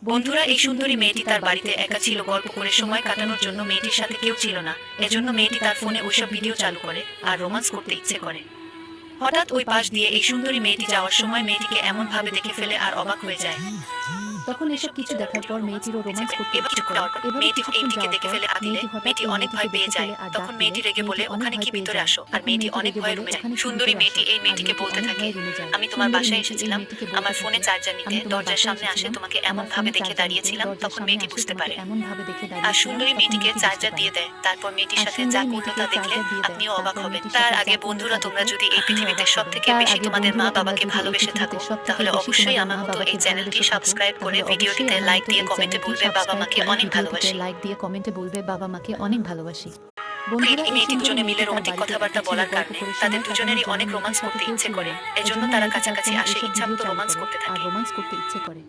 বন্ধুরা, এই সুন্দরী মেয়েটি তার বাড়িতে একা ছিল। গল্প করে সময় কাটানোর জন্য মেয়েটির সাথে কেউ ছিল না। এজন্য মেয়েটি তার ফোনে ওইসব ভিডিও চালু করে আর রোমান্স করতে ইচ্ছে করে। হঠাৎ ওই পাশ দিয়ে এই সুন্দরী মেয়েটি যাওয়ার সময় মেয়েটিকে এমন ভাবে দেখে ফেলে আর অবাক হয়ে যায়। তখন এসব কিছু দেখার পর মেয়েটিরও রোমান্স করতে এবার ইচ্ছে চুপ করে। যাওয়ার পর এভাবে মেয়েটি কিছুক্ষণ এইদিকে যাওয়ার দেখে পর ফেলে আদিলে মেয়েটি অনেক ভয় পেয়ে যায়। তখন মেয়েটি রেগে বলে, ওখানে কি, ভিতরে আসো। আর মেয়েটি অনেক ভয় রুমে যায়। সুন্দরী মেয়েটি এই মেয়েটিকে বলতে থাকে, আমি তোমার বাসায় এসেছিলাম আমার ফোনে চার্জার নিতে, দরজার সামনে আসে তোমাকে এমন ভাবে দেখে দাঁড়িয়েছিলাম। তখন মেয়েটি বুঝতে পারে আর সুন্দরী মেয়েটিকে চার্জার দিয়ে দেয়। তারপর মেয়েটির সাথে যা করলো তা দেখলে আপনিও অবাক হবেন। তার আগে বন্ধুরা, তোমরা যদি এই পৃথিবীতে সব থেকে বেশি তোমাদের মা বাবাকে ভালোবেসে থাকো, তাহলে অবশ্যই আমার মতো এই চ্যানেলটি সাবস্ক্রাইব করে ভিডিওটিতে লাইক দিয়ে কমেন্টে বলবে বাবা মাকে অনেক ভালোবাসি। বাবা মাকে অনেক ভালোবাসি। বন্ধুরা, এই মেয়েটি দুজনে মিলে রোমান্টিক কথাবার্তা বলার কারণে তাদের দুজনেরই অনেক রোমান্স করতে ইচ্ছে করে। এজন্য তারা কাছাকাছি আসে, ইচ্ছামতো রোমান্স করতে থাকে। রোমান্স করতে ইচ্ছে করে।